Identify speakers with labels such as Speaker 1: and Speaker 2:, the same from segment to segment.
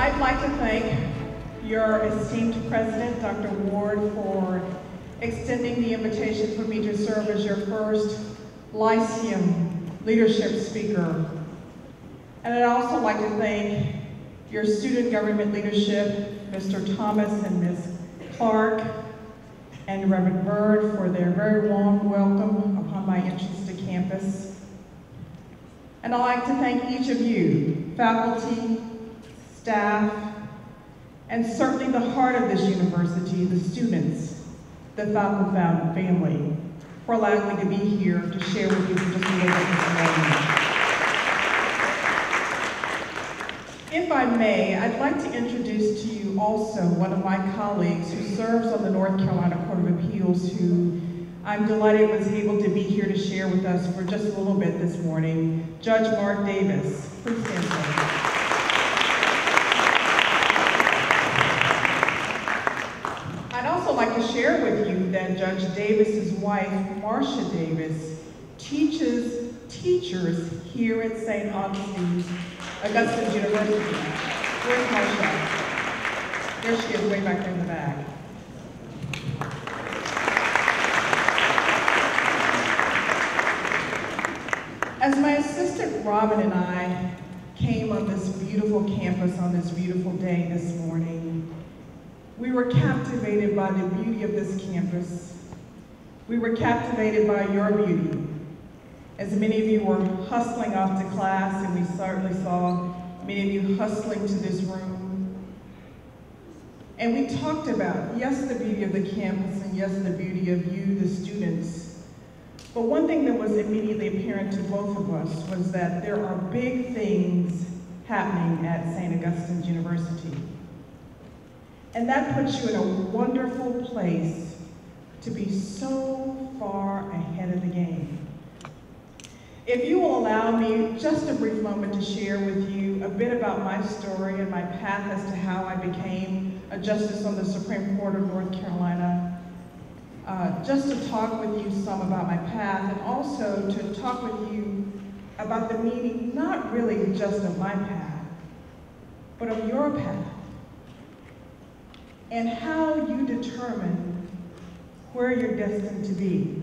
Speaker 1: I'd like to thank your esteemed president, Dr. Ward, for extending the invitation for me to serve as your first Lyceum leadership speaker. And I'd also like to thank your student government leadership, Mr. Thomas and Ms. Clark, and Reverend Bird for their very warm welcome upon my entrance to campus. And I'd like to thank each of you, faculty, staff, and certainly the heart of this university, the students, the Falcon family, for allowing me to be here to share with you for just a little bit this morning. If I may, I'd like to introduce to you also one of my colleagues who serves on the North Carolina Court of Appeals, who I'm delighted was able to be here to share with us for just a little bit this morning, Judge Mark Davis. Please stand up. I'd also like to share with you that Judge Davis's wife, Marcia Davis, teaches teachers here at St. Augustine's University. Where's Marcia? There she is, way back there in the back. As my assistant Robin and I came on this beautiful campus on this beautiful day this morning, we were captivated by the beauty of this campus. We were captivated by your beauty. As many of you were hustling off to class, and we certainly saw many of you hustling to this room. And we talked about, yes, the beauty of the campus, and yes, the beauty of you, the students. But one thing that was immediately apparent to both of us was that there are big things happening at St. Augustine's University. And that puts you in a wonderful place to be so far ahead of the game. If you will allow me just a brief moment to share with you a bit about my story and my path as to how I became a justice on the Supreme Court of North Carolina, just to talk with you some about my path, and also to talk with you about the meaning, not really just of my path, but of your path, and how you determine where you're destined to be.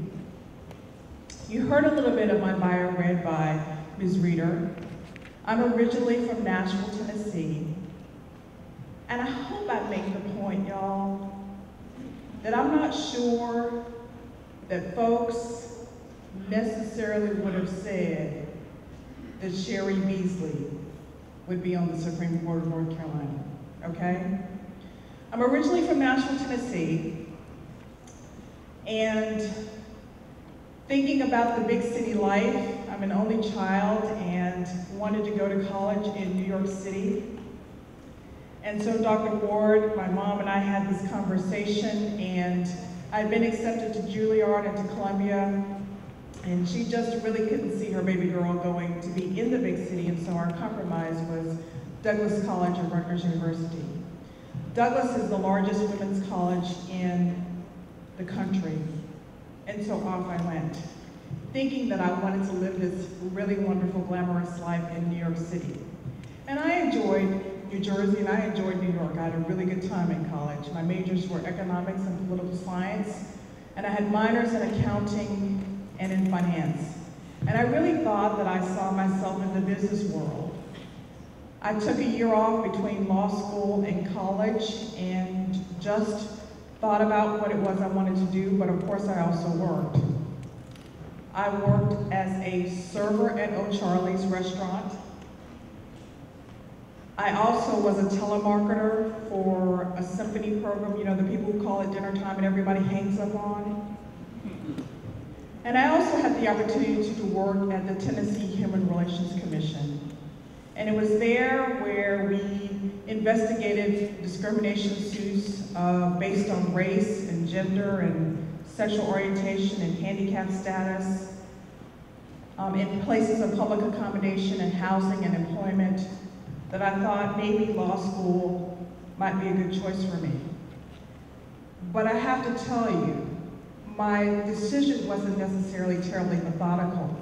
Speaker 1: You heard a little bit of my bio read by Ms. Reeder. I'm originally from Nashville, Tennessee. And I hope I make the point, y'all, that I'm not sure that folks necessarily would have said that Cheri Beasley would be on the Supreme Court of North Carolina, okay? I'm originally from Nashville, Tennessee, and thinking about the big city life, I'm an only child and wanted to go to college in New York City. And so Dr. Ward, my mom, and I had this conversation, and I'd been accepted to Juilliard and to Columbia, and she just really couldn't see her baby girl going to be in the big city, and so our compromise was Douglas College or Rutgers University. Douglas is the largest women's college in the country. And so off I went, thinking that I wanted to live this really wonderful, glamorous life in New York City. And I enjoyed New Jersey and I enjoyed New York. I had a really good time in college. My majors were economics and political science, and I had minors in accounting and in finance. And I really thought that I saw myself in the business world. I took a year off between law school and college and just thought about what it was I wanted to do, but of course I also worked. I worked as a server at O'Charlie's restaurant. I also was a telemarketer for a symphony program, you know, the people who call it dinner time and everybody hangs up on. And I also had the opportunity to work at the Tennessee Human Relations Commission. And it was there where we investigated discrimination suits based on race and gender and sexual orientation and handicap status in places of public accommodation and housing and employment, that I thought maybe law school might be a good choice for me. But I have to tell you, my decision wasn't necessarily terribly methodical.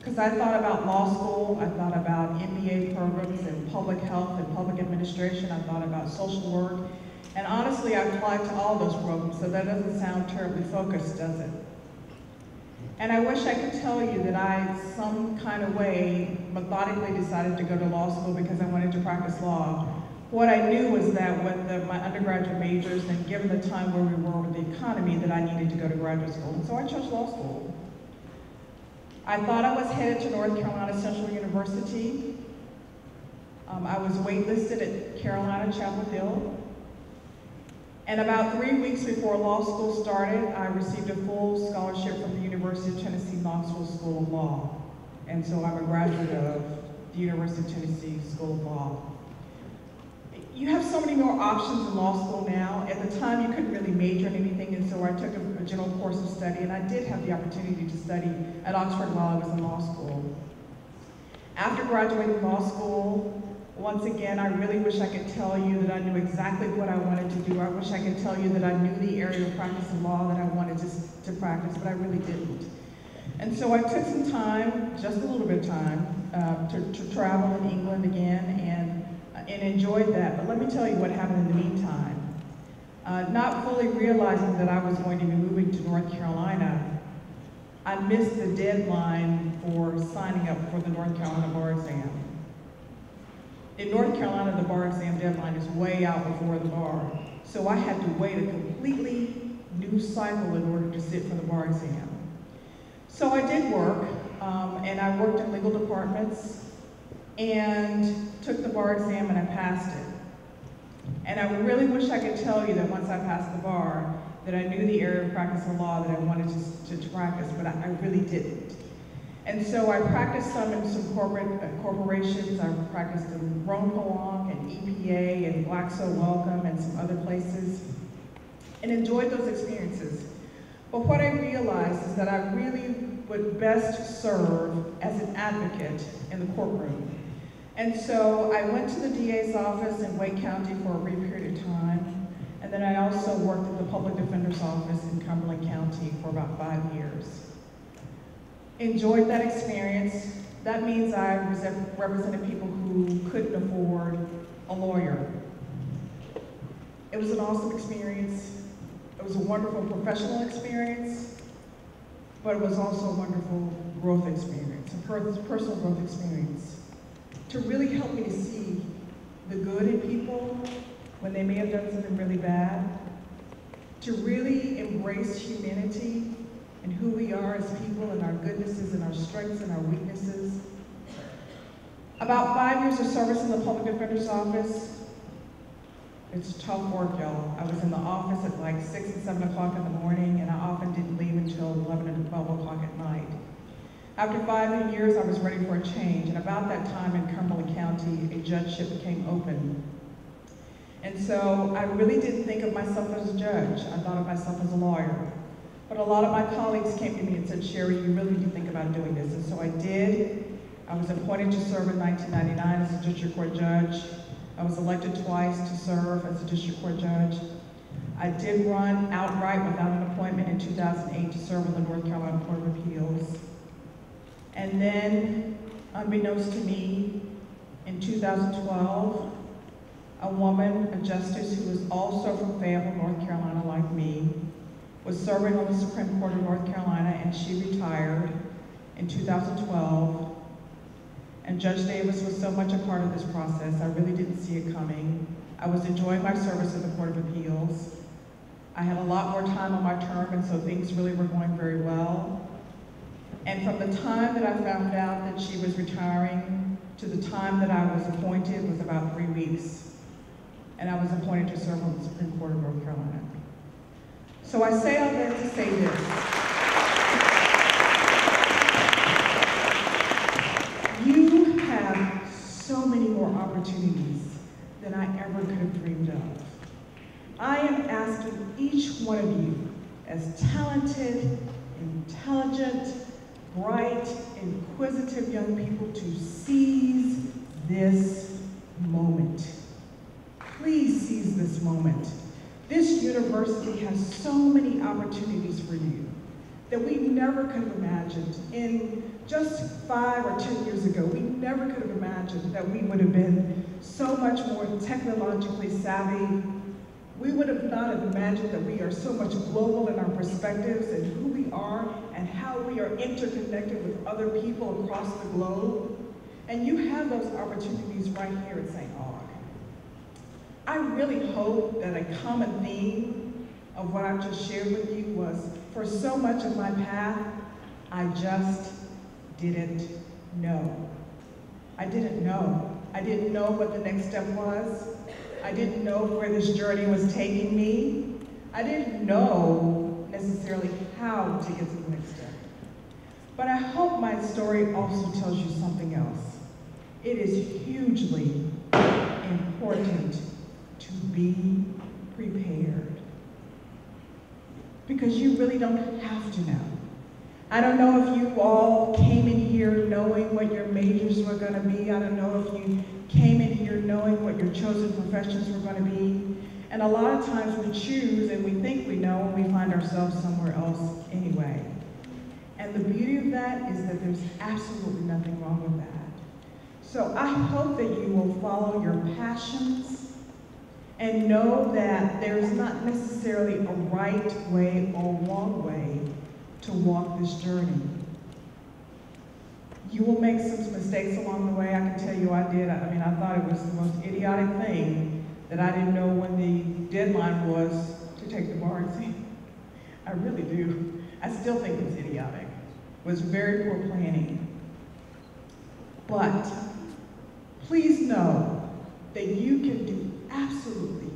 Speaker 1: Because I thought about law school, I thought about MBA programs in public health and public administration, I thought about social work, and honestly, I applied to all those programs, so that doesn't sound terribly focused, does it? And I wish I could tell you that I, some kind of way, methodically decided to go to law school because I wanted to practice law. What I knew was that with my undergraduate majors, and given the time where we were with the economy, that I needed to go to graduate school, and so I chose law school. I thought I was headed to North Carolina Central University. I was waitlisted at Carolina Chapel Hill. And about 3 weeks before law school started, I received a full scholarship from the University of Tennessee Knoxville School of Law. And so I'm a graduate of the University of Tennessee School of Law. You have so many more options in law school now. At the time, you couldn't really major in anything, and so I took a general course of study, and I did have the opportunity to study at Oxford while I was in law school. After graduating law school, once again, I really wish I could tell you that I knew exactly what I wanted to do. I wish I could tell you that I knew the area of practice of law that I wanted to practice, but I really didn't. And so I took some time, just a little bit of time, to travel in England again and enjoyed that. But let me tell you what happened in the meantime. Not fully realizing that I was going to be moving to North Carolina, I missed the deadline for signing up for the North Carolina bar exam. In North Carolina, the bar exam deadline is way out before the bar. So I had to wait a completely new cycle in order to sit for the bar exam. So I did work, and I worked in legal departments, and took the bar exam and I passed it. And I really wish I could tell you that once I passed the bar, that I knew the area of practice of law that I wanted to practice, but I really didn't. And so I practiced some in some corporations. I practiced in Roan and EPA and Glaxo Wellcome and some other places, and enjoyed those experiences. But what I realized is that I really would best serve as an advocate in the courtroom. And so I went to the DA's office in Wake County for a brief period of time, and then I also worked at the Public Defender's Office in Cumberland County for about 5 years. Enjoyed that experience. That means I represented people who couldn't afford a lawyer. It was an awesome experience. It was a wonderful professional experience, but it was also a wonderful growth experience, a personal growth experience, to really help me to see the good in people when they may have done something really bad, to really embrace humanity and who we are as people and our goodnesses and our strengths and our weaknesses. About 5 years of service in the Public Defender's Office. It's tough work, y'all. I was in the office at like 6 and 7 o'clock in the morning, and I often didn't leave until 11 and 12 o'clock at night. After 5 years, I was ready for a change, and about that time in Cumberland County, a judgeship became open. And so I really didn't think of myself as a judge. I thought of myself as a lawyer. But a lot of my colleagues came to me and said, Cheri, you really need to think about doing this. And so I did. I was appointed to serve in 1999 as a district court judge. I was elected twice to serve as a district court judge. I did run outright without an appointment in 2008 to serve on the North Carolina Court of Appeals. And then, unbeknownst to me, in 2012, a woman, a justice who was also from Fayetteville, North Carolina, like me, was serving on the Supreme Court of North Carolina, and she retired in 2012. And Judge Davis was so much a part of this process, I really didn't see it coming. I was enjoying my service at the Court of Appeals. I had a lot more time on my term, and so things really were going very well. And from the time that I found out that she was retiring to the time that I was appointed was about 3 weeks. And I was appointed to serve on the Supreme Court of North Carolina. So I say all that to say this. You have so many more opportunities than I ever could have dreamed of. I am asking each one of you, as talented, intelligent, bright, inquisitive young people, to seize this moment. Please seize this moment. This university has so many opportunities for you. that we never could have imagined. In just 5 or 10 years ago, we never could have imagined that we would have been so much more technologically savvy. We would have not have imagined that we are so much global in our perspectives and who we are and how we are interconnected with other people across the globe. And you have those opportunities right here at St. Aug. I really hope that a common theme of what I've just shared with you was, for so much of my path, I just didn't know. I didn't know. I didn't know what the next step was. I didn't know where this journey was taking me. I didn't know necessarily how to get to the next step. But I hope my story also tells you something else. It is hugely important to be prepared. Because you really don't have to know. I don't know if you all came in here knowing what your majors were going to be. I don't know if you came in here knowing what your chosen professions were going to be. And a lot of times we choose and we think we know and we find ourselves somewhere else anyway. And the beauty of that is that there's absolutely nothing wrong with that. So I hope that you will follow your passions and know that there's not necessarily a right way or wrong way to walk this journey. You will make some mistakes along the way. I can tell you I did. I mean, I thought it was the most idiotic thing that I didn't know when the deadline was to take the bar exam. I really do. I still think it was idiotic. It was very poor planning. But please know that you can do absolutely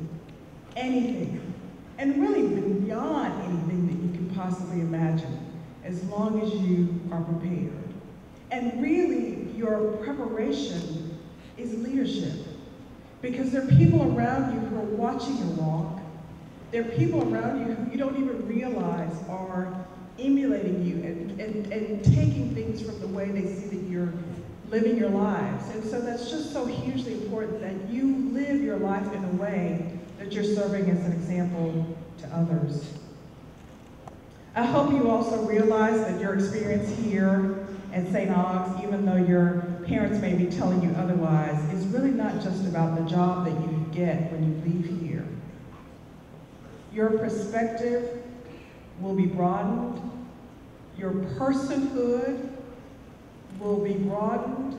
Speaker 1: anything, and really beyond anything that you can possibly imagine, as long as you are prepared. And really, your preparation is leadership, because there are people around you who are watching you walk. There are people around you who you don't even realize are emulating you and taking things from the way they see that you're living your lives. And so that's just so hugely important that you live your life in a way that you're serving as an example to others. I hope you also realize that your experience here at St. Aug's, even though your parents may be telling you otherwise, is really not just about the job that you get when you leave here. Your perspective will be broadened. Your personhood will be broadened.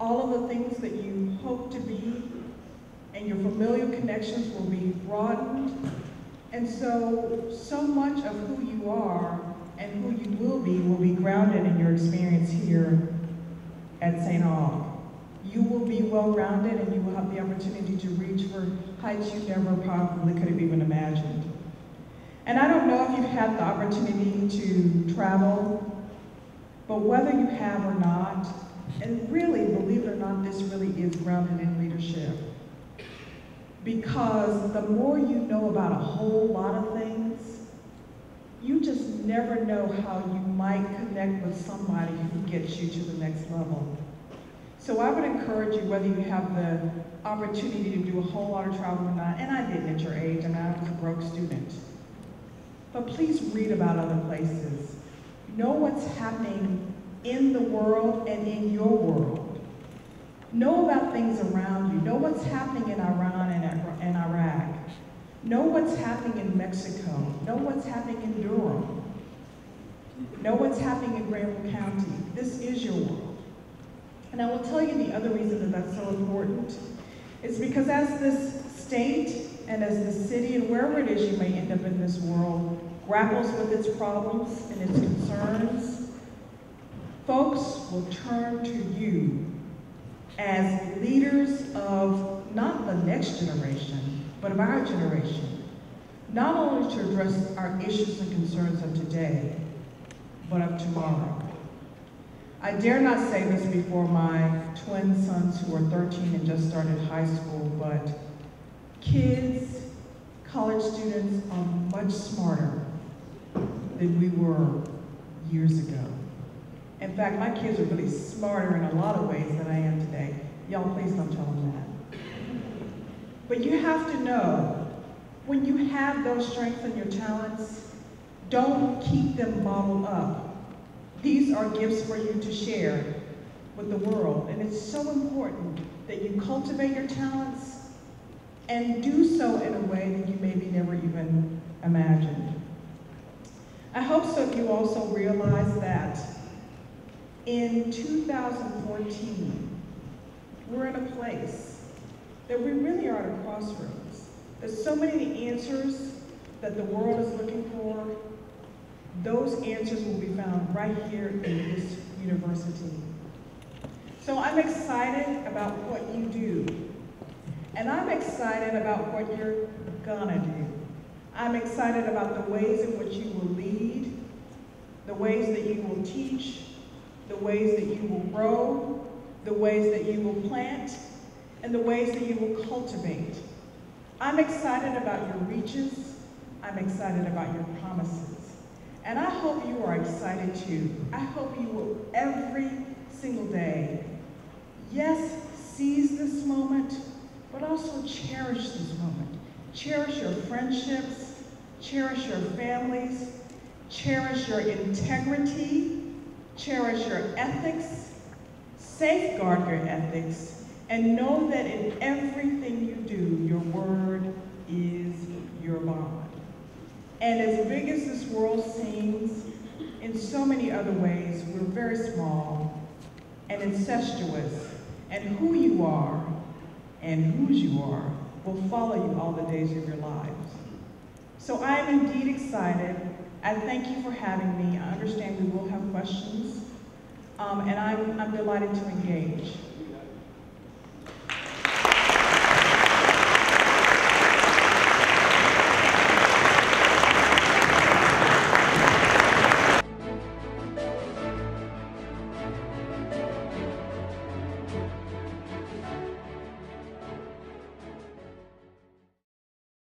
Speaker 1: All of the things that you hope to be and your familial connections will be broadened. And so much of who you are and who you will be grounded in your experience here at St. Aug. You will be well-rounded and you will have the opportunity to reach for heights you never probably could have even imagined. And I don't know if you've had the opportunity to travel, but whether you have or not, and really, believe it or not, this really is grounded in leadership. Because the more you know about a whole lot of things, you just never know how you might connect with somebody who gets you to the next level. So I would encourage you, whether you have the opportunity to do a whole lot of travel or not, and I didn't at your age, I mean, I was a broke student. But please read about other places. Know what's happening in the world and in your world. Know about things around you. Know what's happening in Iran and Iraq. Know what's happening in Mexico. Know what's happening in Durham. Know what's happening in Granville County. This is your world. And I will tell you the other reason that that's so important is because as this state and as the city and wherever it is you may end up in this world grapples with its problems and its concerns, folks will turn to you as leaders of not the next generation, but of our generation, not only to address our issues and concerns of today, but of tomorrow. I dare not say this before my twin sons who are 13 and just started high school, but kids, college students are much smarter than we were years ago. In fact, my kids are really smarter in a lot of ways than I am today. Y'all, please don't tell them that. But you have to know, when you have those strengths and your talents, Don't keep them bottled up. These are gifts for you to share with the world, and it's so important that you cultivate your talents and do so in a way that you maybe never even imagined. I hope so you also realize that in 2014, we're in a place that we really are at a crossroads. There's so many answers that the world is looking for. Those answers will be found right here in this university. So I'm excited about what you do. And I'm excited about what you're gonna do. I'm excited about the ways in which you will lead, the ways that you will teach, the ways that you will grow, the ways that you will plant, and the ways that you will cultivate. I'm excited about your reaches. I'm excited about your promises. And I hope you are excited too. I hope you will every single day, yes, seize this moment, but also cherish this moment. Cherish your friendships, cherish your families, cherish your integrity, cherish your ethics, safeguard your ethics, and know that in everything you do, your word is your bond. And as big as this world seems, in so many other ways, we're very small and incestuous, and who you are and whose you are will follow you all the days of your lives. So I am indeed excited. I thank you for having me. I understand we will have questions, and I'm delighted to engage.